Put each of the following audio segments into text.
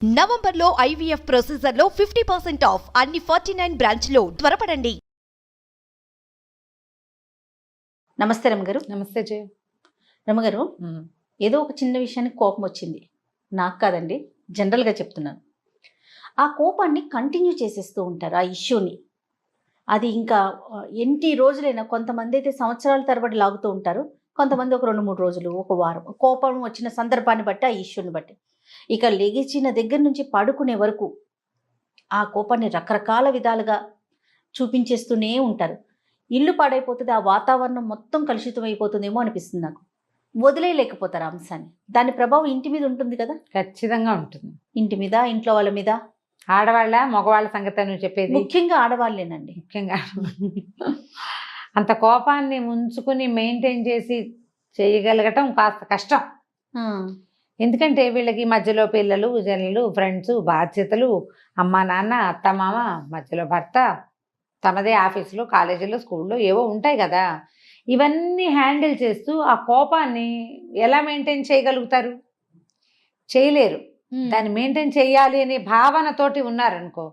నవంబర్లో IVF ప్రొసీజర్లో 50% of అన్ని 49 బ్రాంచ్లో త్వరపడండి. నమస్తే రమగారు. నమస్తే జయ. రమగారు, ఏదో ఒక చిన్న విషయానికి కోపం వచ్చింది. నాకు కాదండి, జనరల్గా చెప్తున్నాను. ఆ కోపాన్ని కంటిన్యూ చేసేస్తూ ఉంటారు, ఆ ఇష్యూని. అది ఇంకా ఎన్ని రోజులైనా, కొంతమంది అయితే సంవత్సరాల తరబడి లాగుతూ ఉంటారు, కొంతమంది ఒక 2-3 రోజులు, ఒక వారం. కోపం వచ్చిన సందర్భాన్ని బట్టి, ఆ ఇష్యూని బట్టి. ఇక లెగిచిన దగ్గర నుంచి పడుకునే వరకు ఆ కోపాన్ని రకరకాల విధాలుగా చూపించేస్తూనే ఉంటారు. ఇల్లు పాడైపోతుంది, ఆ వాతావరణం మొత్తం కలుషితం అయిపోతుందేమో అనిపిస్తుంది నాకు. వదిలేయలేకపోతారు ఆ అంశాన్ని. దాని ప్రభావం ఇంటి మీద ఉంటుంది కదా. ఖచ్చితంగా ఉంటుంది. ఇంటి మీద, ఇంట్లో వాళ్ళ మీద. ఆడవాళ్ళ మగవాళ్ళ సంగతి నువ్వు చెప్పేది? ముఖ్యంగా ఆడవాళ్ళేనండి. ముఖ్యంగా అంత కోపాన్ని ముంచుకుని మెయింటైన్ చేసి చేయగలగటం కాస్త కష్టం. ఎందుకంటే వీళ్ళకి మధ్యలో పిల్లలు, జనులు, ఫ్రెండ్స్, బాధ్యతలు, అమ్మ నాన్న, అత్త మామ, మధ్యలో భర్త, తమదే ఆఫీసులో, కాలేజీలో, స్కూల్లో ఏవో ఉంటాయి కదా. ఇవన్నీ హ్యాండిల్ చేస్తూ ఆ కోపాన్ని ఎలా మెయింటైన్ చేయగలుగుతారు? చేయలేరు. దాన్ని మెయింటైన్ చేయాలి అనే భావనతోటి ఉన్నారనుకో,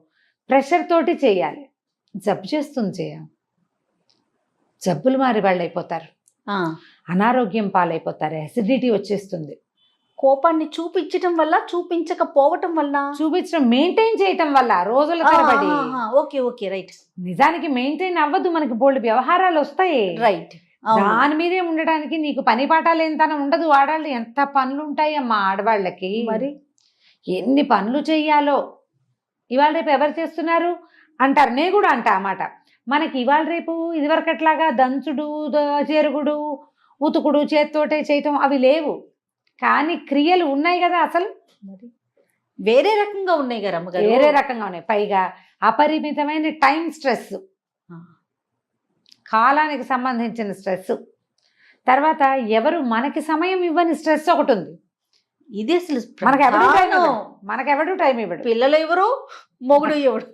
ప్రెషర్ తోటి చేయాలి. జబ్బు చేస్తుంది చేయ. జబ్బులు మారి వాళ్ళు అయిపోతారు, అనారోగ్యం పాలైపోతారు, అసిడిటీ వచ్చేస్తుంది. కోపాన్ని చూపించటం వల్ల, చూపించకపోవటం వల్ల, చూపించడం మెయింటైన్ చేయటం వల్ల రోజుల తరబడి. Okay okay, right. నిజానికి మెయింటైన్ అవ్వదు, మనకి బోల్డ్ వ్యవహారాలు వస్తాయి. రైట్. దాని మీదే ఉండడానికి నీకు పని పాఠాలు ఎంతన ఉండదు. ఆడవాళ్ళు ఎంత పనులు ఉంటాయి అమ్మా ఆడవాళ్ళకి. మరి ఎన్ని పనులు చెయ్యాలో. ఇవాళ రేపు ఎవరు చేస్తున్నారు అంటారు. నేను కూడా అంటా ఆ మాట. మనకి ఇవాళ రేపు ఇదివరకట్లాగా దంచుడు, చెరుగుడు, ఉతుకుడు, చేత్తోటే చేయటం అవి లేవు. కానీ క్రియలు ఉన్నాయి కదా. అసలు మరి వేరే రకంగా ఉన్నాయి కదా అమ్మగారు. వేరే రకంగా ఉన్నాయి. పైగా అపరిమితమైన టైం స్ట్రెస్, కాలానికి సంబంధించిన స్ట్రెస్. తర్వాత ఎవరు మనకి సమయం ఇవ్వని స్ట్రెస్ ఒకటి ఉంది. ఇది అసలు మనకెవడు టైం ఇవ్వడు. పిల్లలు ఎవరు, మొగుడు ఎవడు.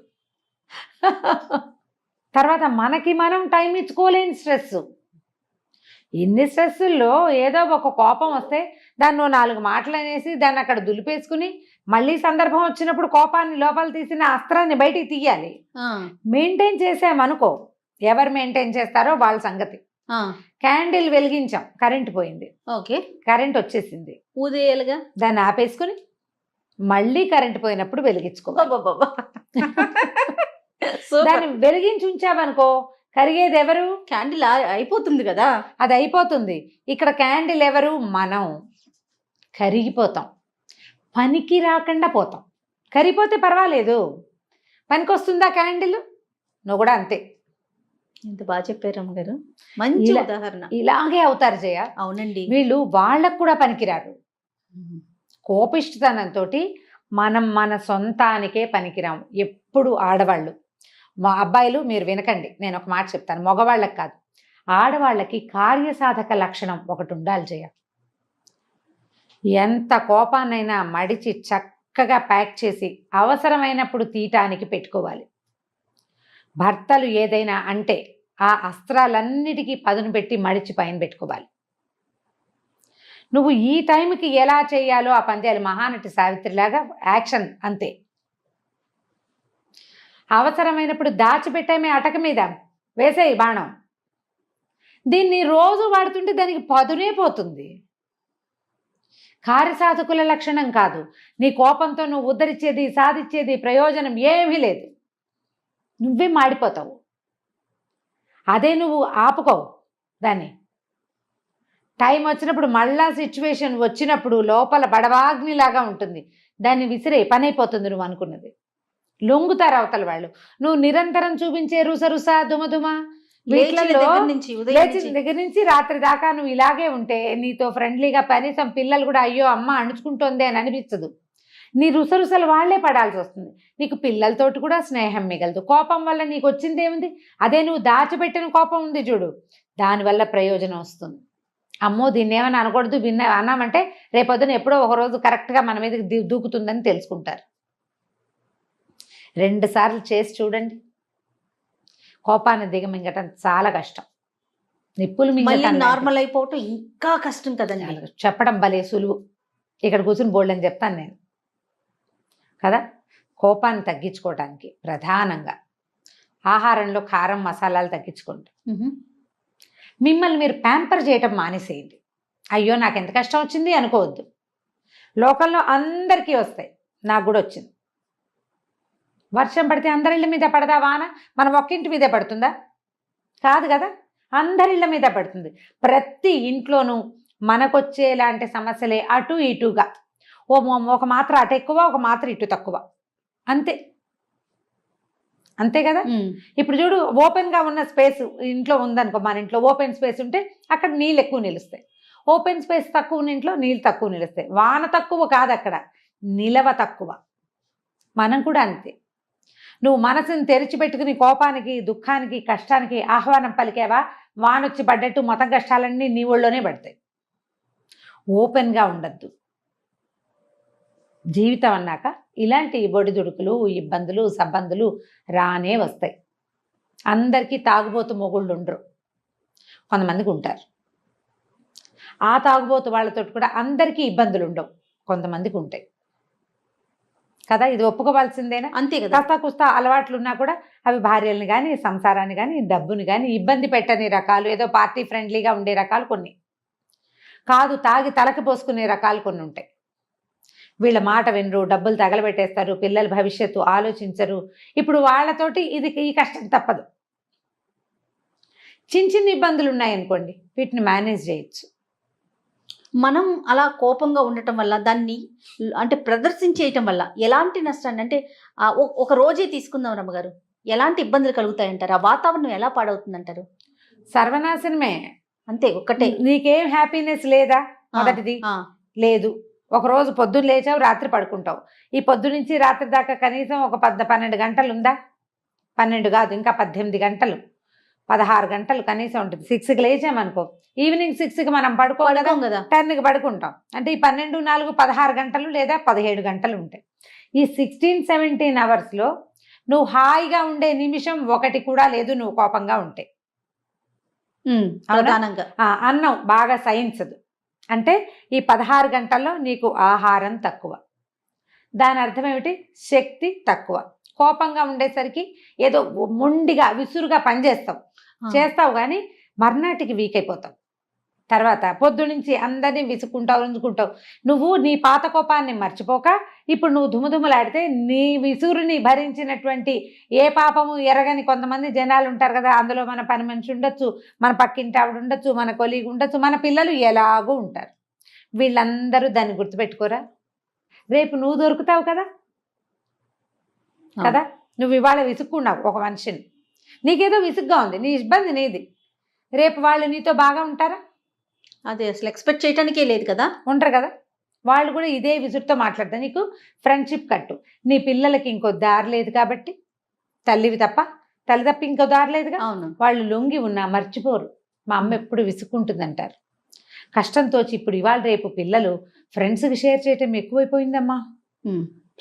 తర్వాత మనకి మనం టైం ఇచ్చుకోలేని స్ట్రెస్. ఇన్ని స్ట్రెస్సుల్లో ఏదో ఒక కోపం వస్తే దాన్ని 4 మాటలు అనేసి దాన్ని అక్కడ దులిపేసుకుని మళ్ళీ సందర్భం వచ్చినప్పుడు కోపాన్ని లోపల తీసిన అస్త్రాన్ని బయటికి తీయాలి. మెయింటైన్ చేసామనుకో, ఎవరు మెయింటైన్ చేస్తారో వాళ్ళ సంగతి. క్యాండిల్ వెలిగించాం, కరెంట్ పోయింది. ఓకే, కరెంట్ వచ్చేసింది, ఊదేయాలిగా. దాన్ని ఆపేసుకుని మళ్ళీ కరెంట్ పోయినప్పుడు వెలిగించుకోవాలి. దాన్ని వెలిగించి ఉంచామనుకో, కరిగేది ఎవరు? క్యాండిల్ అయిపోతుంది కదా, అది అయిపోతుంది. ఇక్కడ క్యాండిల్ ఎవరు? మనం. కరిగిపోతాం, పనికి రాకుండా పోతాం. కరిగిపోతే పర్వాలేదు, పనికి వస్తుందా క్యాండిల్? నువ్వు కూడా అంతే. ఎంత బాగా చెప్పారు అమ్మగారు, మంచి ఉదాహరణ. ఇలాగే అవుతారు జయ. అవునండి. వీళ్ళు వాళ్ళకు కూడా పనికిరారు. కోపిష్టతనంతో మనం మన సొంతానికే పనికిరాము ఎప్పుడు. ఆడవాళ్ళు, మా అబ్బాయిలు మీరు వినకండి, నేను ఒక మాట చెప్తాను, మగవాళ్ళకి కాదు, ఆడవాళ్ళకి కార్యసాధక లక్షణం ఒకటి ఉండాలి జయ. ఎంత కోపాన్నైనా మడిచి చక్కగా ప్యాక్ చేసి అవసరమైనప్పుడు తీయటానికి పెట్టుకోవాలి. భర్తలు ఏదైనా అంటే ఆ అస్త్రాలన్నిటికీ పదును పెట్టి మడిచి పైన పెట్టుకోవాలి. నువ్వు ఈ టైంకి ఎలా చేయాలో ఆ పని చేయాలి. మహానటి సావిత్రిలాగా యాక్షన్ అంతే. అవసరమైనప్పుడు దాచిపెట్టామే అటక మీద వేసేయి బాణం. దీన్ని రోజు వాడుతుంటే దానికి పదునే పోతుంది. కార్యసాధకుల లక్షణం కాదు. నీ కోపంతో నువ్వు ఉద్ధరించేది, సాధించేది ప్రయోజనం ఏమీ లేదు. నువ్వే మాడిపోతావు. అదే నువ్వు ఆపుకోవు దాన్ని. టైం వచ్చినప్పుడు, మళ్ళా సిచ్యువేషన్ వచ్చినప్పుడు లోపల బడవాగ్నిలాగా ఉంటుంది, దాన్ని విసిరే పని అయిపోతుంది నువ్వు అనుకున్నది. లొంగుతారు అవతల వాళ్ళు. నువ్వు నిరంతరం చూపించే రుసరుస, దుమదుమ, లేచిన దగ్గర నుంచి రాత్రి దాకా నువ్వు ఇలాగే ఉంటే నీతో ఫ్రెండ్లీగా కనీసం పిల్లలు కూడా అయ్యో అమ్మ అణుచుకుంటోంది అని అనిపించదు. నీ రుసరుసలు వాళ్లే పడాల్సి వస్తుంది. నీకు పిల్లలతోటి కూడా స్నేహం మిగలదు. కోపం వల్ల నీకు వచ్చింది ఏముంది? అదే నువ్వు దాచిపెట్టిన కోపం ఉంది చూడు, దానివల్ల ప్రయోజనం వస్తుంది. అమ్మో దీన్ని ఏమని అనకూడదు, అన్నామంటే రేపొద్దున ఎప్పుడో ఒకరోజు కరెక్ట్గా మన మీదకి దూకుతుందని తెలుసుకుంటారు. 2 సార్లు చేసి చూడండి. కోపాన్ని దిగమింగటం చాలా కష్టం. నిప్పులు మింగటం నార్మల్ అయిపోవటం ఇంకా కష్టం కదండి. చెప్పడం భలే సులువు. ఇక్కడ కూర్చుని బోల్డ్ అని చెప్తాను నేను. కదా. కోపాన్ని తగ్గించుకోవడానికి ప్రధానంగా ఆహారంలో కారం మసాలాలు తగ్గించుకోండి. మిమ్మల్ని మీరు ప్యాంపర్ చేయటం మానేసేయండి. అయ్యో నాకు ఎంత కష్టం వచ్చింది అనుకోవద్దు. లోకంలో అందరికీ వస్తాయి, నాకు కూడా వచ్చింది. వర్షం పడితే అందరిళ్ళ మీద పడదా వాన? మనం ఒక్కింటి మీదే పడుతుందా? కాదు కదా, అందరిళ్ళ మీద పడుతుంది. ప్రతి ఇంట్లోనూ మనకొచ్చేలాంటి సమస్యలే అటు ఇటుగా, ఒక మాత్ర అటు ఎక్కువ, ఒక మాత్ర ఇటు తక్కువ, అంతే అంతే కదా. ఇప్పుడు చూడు, ఓపెన్గా ఉన్న స్పేస్ ఇంట్లో ఉందనుకో, మన ఇంట్లో ఓపెన్ స్పేస్ ఉంటే అక్కడ నీళ్ళు ఎక్కువ నిలుస్తాయి. ఓపెన్ స్పేస్ తక్కువ ఉన్న ఇంట్లో నీళ్ళు తక్కువ నిలుస్తాయి. వాన తక్కువ కాదు, అక్కడ నిలవ తక్కువ. మనం కూడా అంతే. నువ్వు మనసుని తెరిచిపెట్టుకుని కోపానికి, దుఃఖానికి, కష్టానికి ఆహ్వానం పలికావా, వానొచ్చి పడ్డట్టు మొత్తం కష్టాలన్నీ నీ ఒళ్ళోనే పడతాయి. ఓపెన్గా ఉండద్దు. జీవితం అన్నాక ఇలాంటి బొడిదుడుకులు, ఇబ్బందులు, సబ్బందులు రానే వస్తాయి. అందరికీ తాగుబోతు మొగుళ్ళు ఉండరు, కొంతమందికి ఉంటారు. ఆ తాగుబోతు వాళ్ళతో కూడా అందరికీ ఇబ్బందులు ఉండవు, కొంతమందికి ఉంటాయి కదా. ఇది ఒప్పుకోవాల్సిందేనా? అంతే కదా. కాస్త కుస్తా అలవాట్లు ఉన్నా కూడా అవి భార్యల్ని కానీ, సంసారాన్ని కానీ, డబ్బుని కానీ ఇబ్బంది పెట్టని రకాలు, ఏదో పార్టీ ఫ్రెండ్లీగా ఉండే రకాలు కొన్ని, కాదు తాగి తలకి పోసుకునే రకాలు కొన్ని ఉంటాయి. వీళ్ళ మాట వినరు, డబ్బులు తగలబెట్టేస్తారు, పిల్లల భవిష్యత్తు ఆలోచించరు. ఇప్పుడు వాళ్ళతోటి ఈ కష్టం తప్పదు. చిన్న చిన్న ఇబ్బందులు ఉన్నాయనుకోండి, వీటిని మేనేజ్ చేయొచ్చు. మనం అలా కోపంగా ఉండటం వల్ల, దాన్ని అంటే ప్రదర్శించేయటం వల్ల ఎలాంటి నష్టాన్ని, అంటే ఒక రోజే తీసుకుందాం రమ్మగారు, ఎలాంటి ఇబ్బందులు కలుగుతాయంటారు? ఆ వాతావరణం ఎలా పాడవుతుందంటారు? సర్వనాశనమే. అంతే, ఒక్కటే. నీకేం హ్యాపీనెస్ లేదా? మొదటిది లేదు. ఒకరోజు పొద్దున్న లేచావు, రాత్రి పడుకుంటావు. ఈ పొద్దు నుంచి రాత్రి దాకా కనీసం ఒక 12 గంటలు ఉందా? 12 కాదు, ఇంకా 18 గంటలు, 16 గంటలు కనీసం ఉంటుంది. 6కి లేచామనుకో, ఈవినింగ్ 6కి మనం పడుకోం కదా, 10కి పడుకుంటాం. అంటే ఈ 12, 4, 16 గంటలు లేదా 17 గంటలు ఉంటాయి. ఈ 16-17 అవర్స్లో నువ్వు హాయిగా ఉండే నిమిషం ఒకటి కూడా లేదు, నువ్వు కోపంగా ఉంటే. ప్రధానంగా అన్నం బాగా సహించదు. అంటే ఈ 16 గంటల్లో నీకు ఆహారం తక్కువ. దాని అర్థం ఏమిటి? శక్తి తక్కువ. కోపంగా ఉండేసరికి ఏదో మొండిగా, విసురుగా చేస్తావు కానీ మర్నాటికి వీక్ అయిపోతావు. తర్వాత పొద్దునుంచి అందరినీ విసుక్కుంటావు. నువ్వు నీ పాత కోపాన్ని మర్చిపోక ఇప్పుడు నువ్వు దుమ్ముదుమ్ములాడితే నీ విసురుని భరించినటువంటి ఏ పాపము ఎరగని కొంతమంది జనాలు ఉంటారు కదా. అందులో మన పని మనిషి ఉండొచ్చు, మన పక్కింటి ఆవిడ ఉండొచ్చు, మన కొలీగ్ ఉండొచ్చు, మన పిల్లలు ఎలాగూ ఉంటారు. వీళ్ళందరూ దాన్ని గుర్తుపెట్టుకోరా? రేపు నువ్వు దొరుకుతావు కదా. నువ్వు ఇవాళ విసుక్కున్నావు ఒక మనిషిని, నీకేదో విసుగ్గా ఉంది, నీ ఇబ్బంది నీది. రేపు వాళ్ళు నీతో బాగా ఉంటారా? అది అసలు ఎక్స్పెక్ట్ చేయడానికే లేదు కదా. ఉంటారు కదా. వాళ్ళు కూడా ఇదే విసురుతో మాట్లాడతారు. నీకు ఫ్రెండ్షిప్ కట్టు. నీ పిల్లలకి ఇంకో దారి లేదు కాబట్టి, తల్లి తప్ప ఇంకో దారి లేదుగా. వాళ్ళు లొంగి ఉన్నా మర్చిపోరు. మా అమ్మ ఎప్పుడు విసుక్కుంటుందంటారు. కష్టంతో ఇప్పుడు ఇవాళ రేపు పిల్లలు ఫ్రెండ్స్కి షేర్ చేయటం ఎక్కువైపోయిందమ్మా.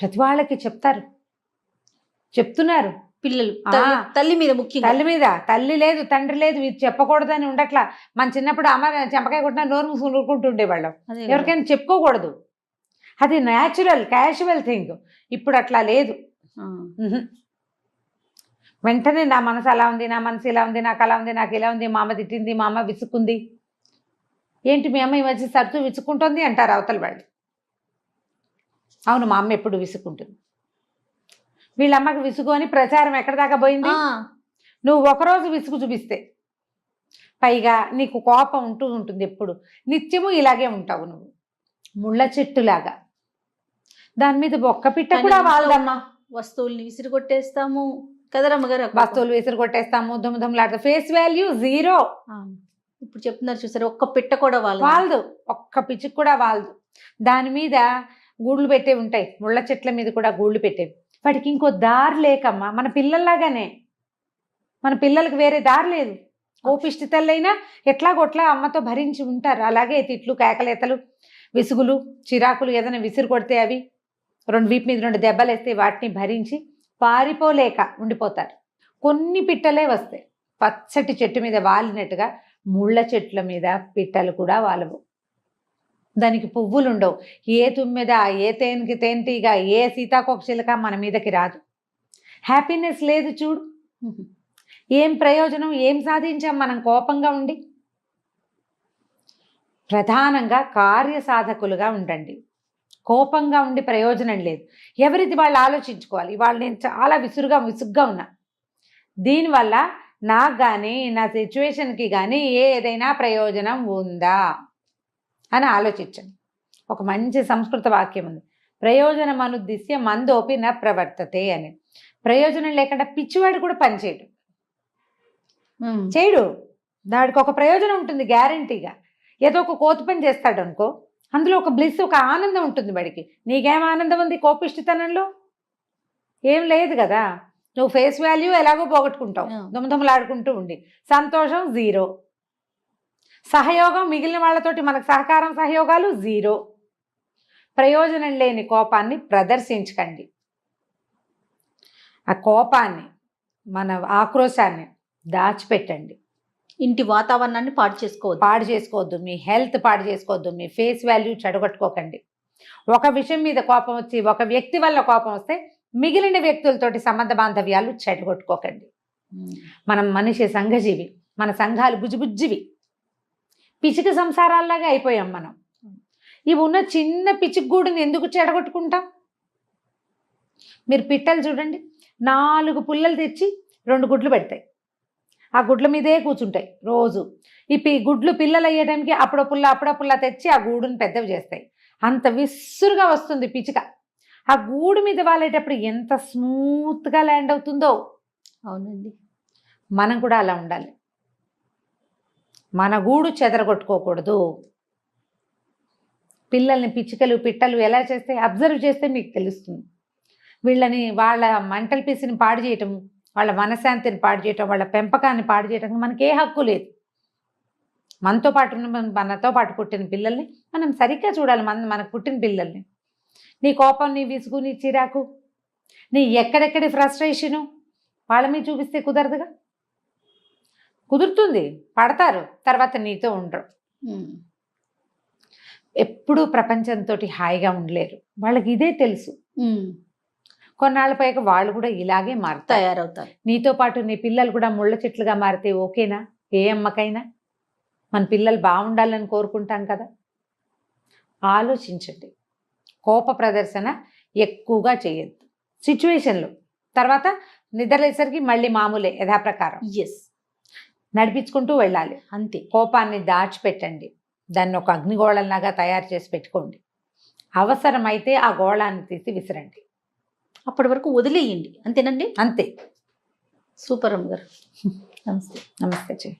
ప్రతి వాళ్ళకి చెప్తున్నారు పిల్లలు. తల్లి మీద ముఖ్యం, తల్లి లేదు, తండ్రి లేదు, ఇది చెప్పకూడదని ఉండట్లా. మన చిన్నప్పుడు అమ్మ చెంపకాయ కొట్టినా నోరు మూసుకుంటుండేవాళ్ళం. ఎవరికైనా చెప్పుకోకూడదు, అది న్యాచురల్ క్యాజువల్ థింగ్. ఇప్పుడు అట్లా లేదు. వెంటనే నా మనసు అలా ఉంది, నా మనసు ఇలా ఉంది, నాకు అలా ఉంది, నాకు ఇలా ఉంది, మా అమ్మ తిట్టింది, మా అమ్మ విసుక్కుంది. ఏంటి మీ అమ్మ ఈ మధ్య సరుతూ విసుక్కుంటుంది అంటారు అవతల వాళ్ళు. అవును, మా అమ్మ ఎప్పుడు విసుక్కుంటుంది. వీళ్ళమ్మకి విసుగు అని ప్రచారం ఎక్కడ దాకా పోయింది. నువ్వు ఒకరోజు విసుగు చూపిస్తే, పైగా నీకు కోపం ఉంటుంది ఎప్పుడు, నిత్యము ఇలాగే ఉంటావు నువ్వు, ముళ్ళ చెట్టులాగా. దాని మీద ఒక్క పిట్ట కూడా వాళ్ళదమ్మా. వస్తువుల్ని విసిరి కొట్టేస్తాము కదరమ్మగారు, వస్తువులు విసిరి కొట్టేస్తాము, దుమ్ములాడతాం, ఫేస్ వాల్యూ 0. ఇప్పుడు చెప్తున్నారు చూసారు, ఒక్క పిట్ట కూడా వాళ్ళదు, ఒక్క పిచ్చుకు కూడా వాళ్ళదు. దాని మీద గూళ్ళు పెట్టే ఉంటాయి, ముళ్ళ చెట్ల మీద కూడా గూళ్ళు పెట్టేవి. వాటికి ఇంకో దారి లేకమ్మా. మన పిల్లల్లాగానే, మన పిల్లలకి వేరే దారి లేదు. కోపిష్టి తల్లైనా ఎట్లాగొట్లా అమ్మతో భరించి ఉంటారు. అలాగే తిట్లు, కేకలేతలు, విసుగులు, చిరాకులు, ఏదైనా విసిరు కొడితే అవి వీపు మీద 2 దెబ్బలు వేస్తే వాటిని భరించి పారిపోలేక ఉండిపోతారు. కొన్ని పిట్టలే వస్తాయి. పచ్చటి చెట్టు మీద వాలినట్టుగా ముళ్ళ చెట్ల మీద పిట్టలు కూడా వాలవు. దానికి పువ్వులు ఉండవు. ఏ తుమ్మెద, ఏ తేనెకి తేనెటీగ, ఏ సీతాకోకచిలుక మన మీదకి రాదు. హ్యాపీనెస్ లేదు చూడు. ఏం ప్రయోజనం, ఏం సాధించాం మనం కోపంగా ఉండి? ప్రధానంగా కార్యసాధకులుగా ఉండండి. కోపంగా ఉండి ప్రయోజనం లేదు. ఎవరిది వాళ్ళు ఆలోచించుకోవాలి. ఇవాళ నేను చాలా విసుగ్గా ఉన్నా, దీనివల్ల నాకు కానీ నా సిచ్యువేషన్కి కానీ ఏదైనా ప్రయోజనం ఉందా అని ఆలోచించండి. ఒక మంచి సంస్కృత వాక్యం ఉంది, ప్రయోజనం అనుద్దిశ్య మందోపి న ప్రవర్తతే అని. ప్రయోజనం లేకుండా పిచ్చివాడు కూడా పనిచేయడు, చేయడు. దానికి ఒక ప్రయోజనం ఉంటుంది గ్యారంటీగా. ఏదో ఒక కోతి పని చేస్తాడు అనుకో, అందులో ఒక బ్లిస్, ఒక ఆనందం ఉంటుంది వాడికి. నీకేం ఆనందం ఉంది కోపిష్టితనంలో? ఏం లేదు కదా. నువ్వు ఫేస్ వాల్యూ ఎలాగో పోగొట్టుకుంటావు దుమదుమలాడుకుంటూ ఉండి. సంతోషం జీరో, సహయోగం మిగిలిన వాళ్ళతోటి మనకు సహకారం సహయోగాలు జీరో. ప్రయోజనం లేని కోపాన్ని ప్రదర్శించకండి. ఆ కోపాన్ని, మన ఆక్రోశాన్ని దాచిపెట్టండి. ఇంటి వాతావరణాన్ని పాడు చేసుకోవద్దు. మీ హెల్త్ పాడు చేసుకోవద్దు. మీ ఫేస్ వాల్యూ చెడగొట్టుకోకండి. ఒక విషయం మీద కోపం వచ్చి, ఒక వ్యక్తి వల్ల కోపం వస్తే మిగిలిన వ్యక్తులతోటి సంబంధ బాంధవ్యాలు చెడగొట్టుకోకండి. మనం మనిషి సంఘజీవి, మన సంఘాలు బుజ్జిబుజ్జివి, పిచ్చిక సంసారాల్లాగా అయిపోయాం మనం. ఇవి ఉన్న చిన్న పిచ్చిగూడుని ఎందుకు చెడగొట్టుకుంటాం? మీరు పిట్టలు చూడండి, 4 పుల్లలు తెచ్చి 2 గుడ్లు పెడతాయి. ఆ గుడ్ల మీదే కూర్చుంటాయి రోజు. ఈ గుడ్లు పిల్లలు అయ్యే టైంకి అప్పుడో పుల్ల తెచ్చి ఆ గూడుని పెద్దవి చేస్తాయి. అంత విసురుగా వస్తుంది పిచ్చిక. ఆ గూడు మీద వాళ్ళేటప్పుడు ఎంత స్మూత్గా ల్యాండ్ అవుతుందో. అవునండి, మనం కూడా అలా ఉండాలి. మన గూడు చెదరగొట్టుకోకూడదు. పిల్లల్ని పిచ్చికలు పిట్టలు ఎలా చేస్తే అబ్జర్వ్ చేస్తే మీకు తెలుస్తుంది. వీళ్ళని, వాళ్ళ మెంటల్ పీస్ని పాడు చేయటం, వాళ్ళ మనశ్శాంతిని పాడు చేయటం, వాళ్ళ పెంపకాన్ని పాడు చేయటం మనకి ఏ హక్కు లేదు. మనతో పాటు పుట్టిన పిల్లల్ని మనం సరిగ్గా చూడాలి. మనకు పుట్టిన పిల్లల్ని. నీ కోపం, నీ విసుగు, నీ చిరాకు, నీ ఎక్కడెక్కడి ఫ్రస్ట్రేషను వాళ్ళ మీద చూపిస్తే కుదరదుగా. కుదురుతుంది, పడతారు, తర్వాత నీతో ఉండరు. ఎప్పుడూ ప్రపంచంతో హాయిగా ఉండలేరు. వాళ్ళకి ఇదే తెలుసు. కొన్నాళ్ళ పైకి వాళ్ళు కూడా ఇలాగే తయారవుతారు. నీతో పాటు నీ పిల్లలు కూడా ముళ్ళ చెట్లుగా మారితే ఓకేనా? ఏ అమ్మకైనా మన పిల్లలు బాగుండాలని కోరుకుంటాం కదా. ఆలోచించండి. కోప ప్రదర్శన ఎక్కువగా చేయొద్దు సిచ్యువేషన్లో. తర్వాత నిద్రలేసరికి మళ్ళీ మామూలే, యథాప్రకారం నడిపించుకుంటూ వెళ్ళాలి. అంతే. కోపాన్ని దాచిపెట్టండి. దాన్ని ఒక అగ్నిగోళంలాగా తయారు చేసి పెట్టుకోండి. అవసరమైతే ఆ గోళాన్ని తీసి విసిరండి. అప్పటి వరకు వదిలేయండి. అంతేనండి? అంతే. సూపర్ అమ్మగారు. నమస్తే. నమస్తే చెయ్యి.